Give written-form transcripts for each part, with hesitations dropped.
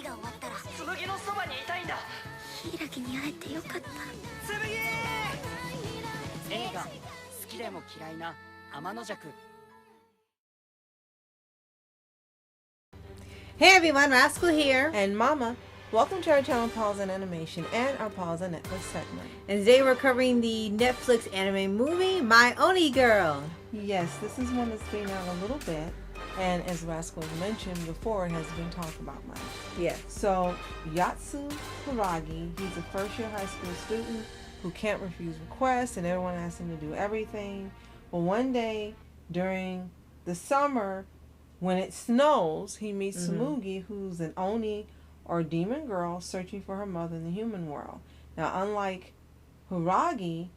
が終わったら紬のそばにいたいんだ。柊に会えてよかった。紬。映画好きでも嫌いな天の弱。 Hey everyone, Rascal here. And Mama. Welcome to our channel Paws On Animation and our Paws On Netflix segment. And today we're covering the Netflix anime movie, My Oni Girl. Yes, this is one that's been out a little bit. And as Rascal mentioned before, it has been talked about much. Yes. So, Yatsu Hiragi, he's a first-year high school student who can't refuse requests and everyone asks him to do everything. But one day during the summer, when it snows, he meets Tsumugi, who's an Oni or demon girl searching for her mother in the human world. Now, unlike Hiragi,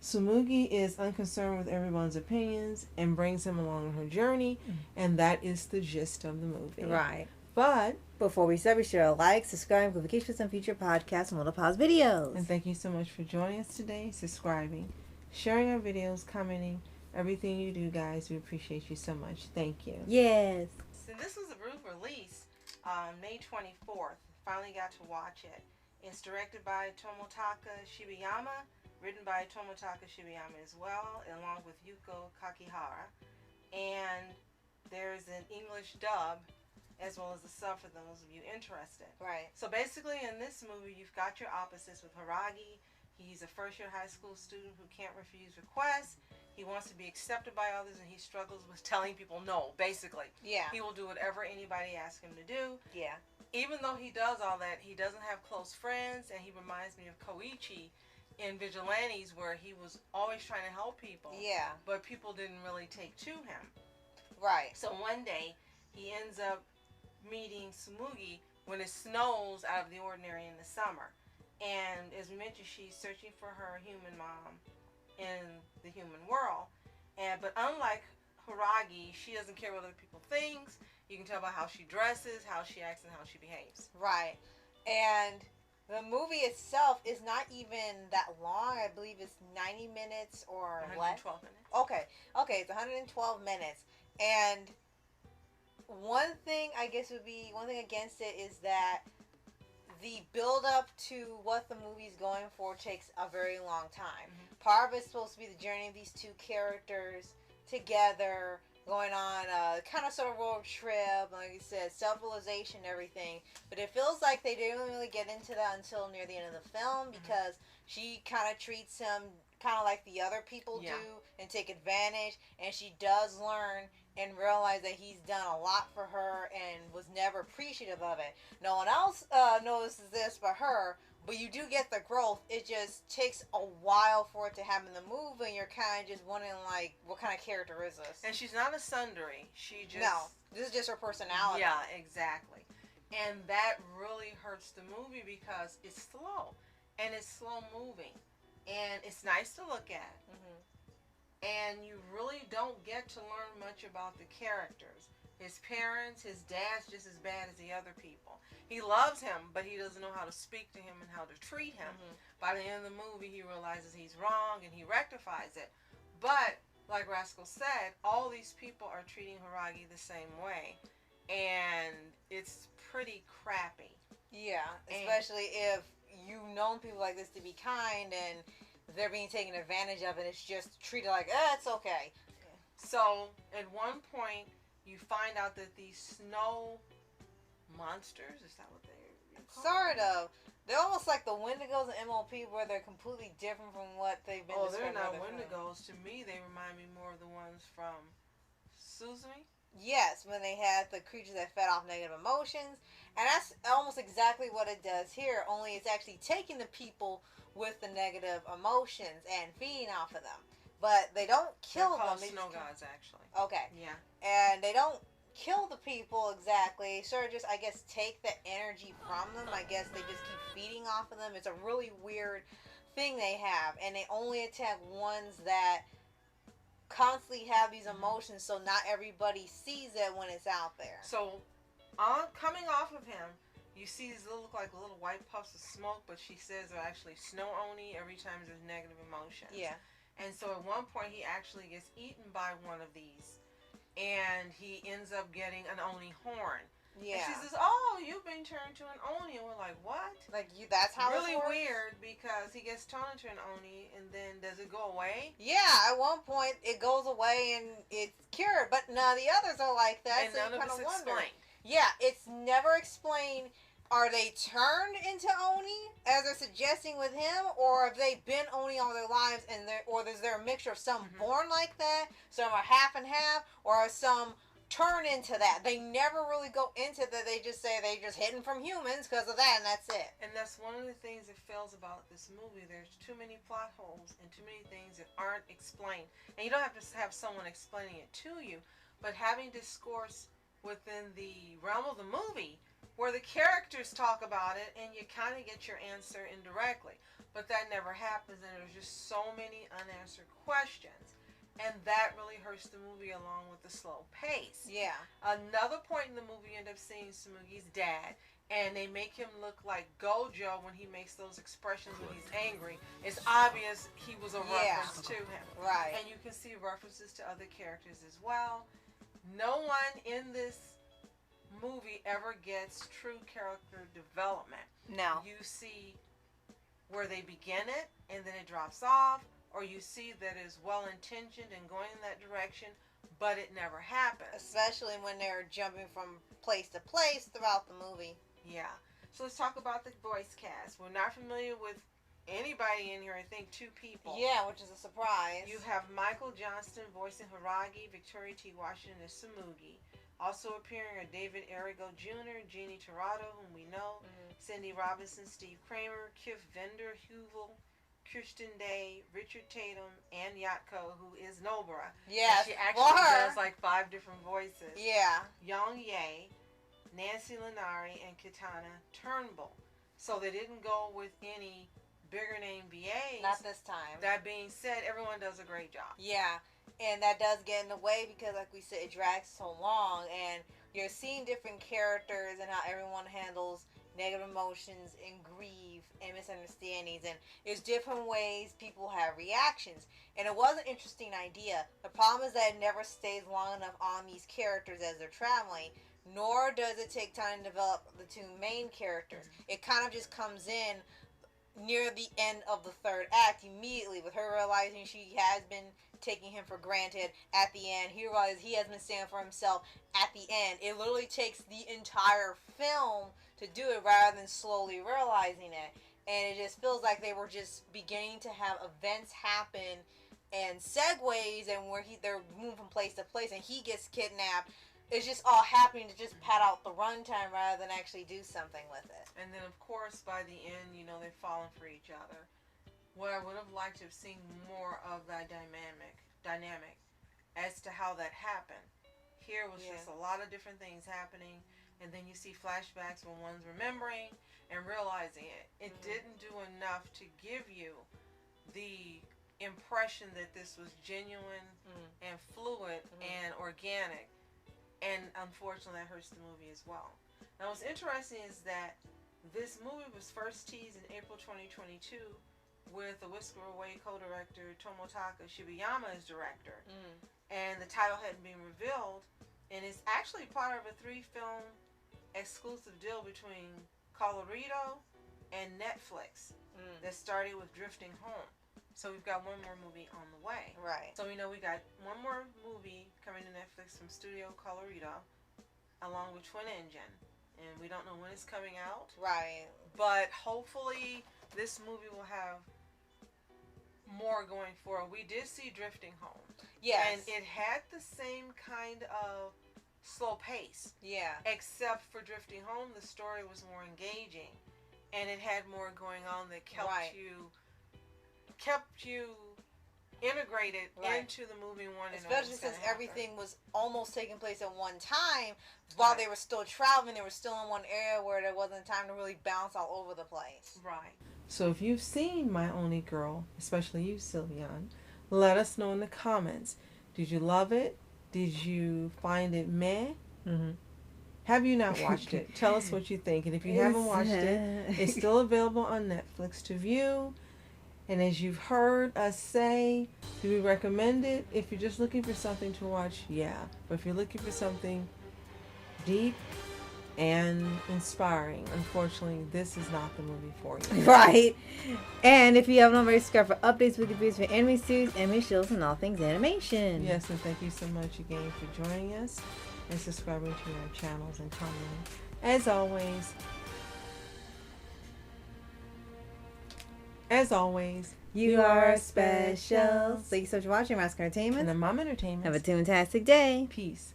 Tsumugi is unconcerned with everyone's opinions and brings him along on her journey, and that is the gist of the movie. Right. But before we start, be sure to like, subscribe, notifications on future podcasts and little pause videos. And thank you so much for joining us today, subscribing, sharing our videos, commenting, everything you do, guys. We appreciate you so much. Thank you. Yes. So this was a release May 24th. Finally got to watch it. It's directed by Tomotaka Shibayama, written by Tomotaka Shibayama as well, along with Yuko Kakihara. And there's an English dub as well as a sub for those of you interested. Right. So basically in this movie, you've got your opposites with Hiragi. He's a first-year high school student who can't refuse requests. He wants to be accepted by others, and he struggles with telling people no, basically. Yeah. He will do whatever anybody asks him to do. Yeah. Even though he does all that, he doesn't have close friends, and he reminds me of Koichi in Vigilantes, where he was always trying to help people. Yeah. But people didn't really take to him. Right. So one day, he ends up meeting Tsumugi when it snows out of the ordinary in the summer. And as we mentioned, she's searching for her human mom in the human world. But unlike Hiragi, she doesn't care what other people think. You can tell by how she dresses, how she acts, and how she behaves. Right. And the movie itself is not even that long. I believe it's 90 minutes or 112 minutes. Okay, it's 112 minutes. And one thing against it is that the build up to what the movie's going for takes a very long time. Part of it's supposed to be the journey of these two characters together, going on a kind of sort of road trip, like you said, self-realization and everything. But it feels like they didn't really get into that until near the end of the film, because she kind of treats him kind of like the other people do and take advantage, and she does learn and realize that he's done a lot for her and was never appreciative of it. No one else notices this but her, but you do get the growth. It just takes a while for it to happen in the movie, and you're kind of just wondering, like, what kind of character is this? And she's not a tsundere. She just... No, this is just her personality. Yeah, exactly. And that really hurts the movie because it's slow. And it's slow moving. And it's nice to look at. And you really don't get to learn much about the characters. His parents, his dad's just as bad as the other people. He loves him, but he doesn't know how to speak to him and how to treat him. By the end of the movie, he realizes he's wrong and he rectifies it. But, like Rascal said, all these people are treating Hiragi the same way. And it's pretty crappy. Yeah, especially if you've known people like this to be kind and they're being taken advantage of, and it's just treated like, it's okay. So, at one point, you find out that these snow monsters, is that what they're called? Sort of. They're almost like the Wendigos and MLP, where they're completely different from what they've been described. Oh, they're not Wendigos. To me, they remind me more of the ones from Suzume. Yes, when they had the creatures that fed off negative emotions. And that's almost exactly what it does here, only it's actually taking the people with the negative emotions and feeding off of them. But they don't kill them. They're called snow gods, actually. Okay. Yeah. And they don't kill the people exactly. Sort of just, I guess, take the energy from them. I guess they just keep feeding off of them. It's a really weird thing they have. And they only attack ones that constantly have these emotions, so not everybody sees it when it's out there. So, coming off of him, you see these look like little white puffs of smoke, but she says they're actually snow oni every time there's negative emotions. Yeah. And so at one point he actually gets eaten by one of these, and he ends up getting an oni horn. Yeah. And she says, "Oh, you've been Oni turned to an Oni, and we're like, what? Like that's how really it works? weird because he gets turned into an Oni, and then does it go away? Yeah, at one point it goes away and it's cured, but none of the others are like that. And so none you of kind it's of wonder. explained. Yeah, it's never explained. Are they turned into Oni as they're suggesting with him, or have they been Oni all their lives, and or is there a mixture of some born like that, some are half and half, or are some turn into that? They never really go into that. They just say they just hidden from humans because of that, and that's it. And that's one of the things that fails about this movie. There's too many plot holes and too many things that aren't explained. And you don't have to have someone explaining it to you, but having discourse within the realm of the movie where the characters talk about it and you kind of get your answer indirectly. But that never happens, and there's just so many unanswered questions. And that really hurts the movie along with the slow pace. Yeah. Another point in the movie, you end up seeing Sumugi's dad, and they make him look like Gojo when he makes those expressions when he's angry. It's obvious he was a reference to him. Right. And you can see references to other characters as well. No one in this movie ever gets true character development. No. You see where they begin it, and then it drops off, or you see that it's well-intentioned and going in that direction, but it never happens. Especially when they're jumping from place to place throughout the movie. Yeah. So let's talk about the voice cast. We're not familiar with anybody in here. I think 2 people. Yeah, which is a surprise. You have Michael Johnston voicing Hiragi, Victoria T. Washington as Sumugi. Also appearing are David Arrigo Jr., Jeannie Torrado, whom we know, Cindy Robinson, Steve Kramer, Kif Vender, Huvel, Kirsten Day, Richard Tatum, and Yatko, who is Nobara. Yeah, she actually does like 5 different voices. Yeah. Young Ye, Nancy Lenari, and Kitana Turnbull. So they didn't go with any bigger name VAs. Not this time. That being said, everyone does a great job. Yeah, and that does get in the way because, like we said, it drags so long, and you're seeing different characters and how everyone handles negative emotions and grief and misunderstandings, and there's different ways people have reactions, and it was an interesting idea. The problem is that it never stays long enough on these characters as they're traveling, nor does it take time to develop the 2 main characters. It kind of just comes in near the end of the 3rd act immediately, with her realizing she has been taking him for granted. At the end, he realizes he has been standing for himself at the end. It literally takes the entire film to do it rather than slowly realizing it. And it just feels like they were just beginning to have events happen and segues, and where they're moving from place to place and he gets kidnapped. It's just all happening to just pad out the runtime rather than actually do something with it. And then, of course, by the end, you know, they've fallen for each other. What I would have liked to have seen more of that dynamic as to how that happened. Here was just a lot of different things happening, and then you see flashbacks when one's remembering and realizing it. It didn't do enough to give you the impression that this was genuine and fluid and organic. And unfortunately, that hurts the movie as well. Now, what's interesting is that this movie was first teased in April 2022 with the Whisker Away co-director Tomotaka Shibayama as director. And the title hadn't been revealed. And it's actually part of a 3-film exclusive deal between Colorado and Netflix that started with Drifting Home. So we've got one more movie on the way. Right. So we know we got one more movie coming to Netflix from Studio Colorado, along with Twin Engine. And we don't know when it's coming out. Right. But hopefully this movie will have more going for it. We did see Drifting Home. Yes. And it had the same kind of slow pace. Yeah. Except for Drifting Home, the story was more engaging. And it had more going on that kept you integrated into the movie one, especially since everything was almost taking place at one time while they were still traveling. They were still in one area where there wasn't time to really bounce all over the place. Right. So if you've seen My Oni Girl, especially you, Sylvian, let us know in the comments. Did you love it? Did you find it meh? Have you not watched it? Tell us what you think. And if you haven't watched it, it's still available on Netflix to view. And as you've heard us say, do we recommend it? If you're just looking for something to watch, yeah. But if you're looking for something deep and inspiring. Unfortunately, this is not the movie for you. Right. And if you haven't already, subscribe for updates, weekly reviews for anime series, anime shows, and all things animation. Yes, and thank you so much again for joining us and subscribing to our channels and commenting. As always, You are special. Thank you so much for watching Mask and Entertainment. the Mom Entertainment. Have a toontastic day. Peace.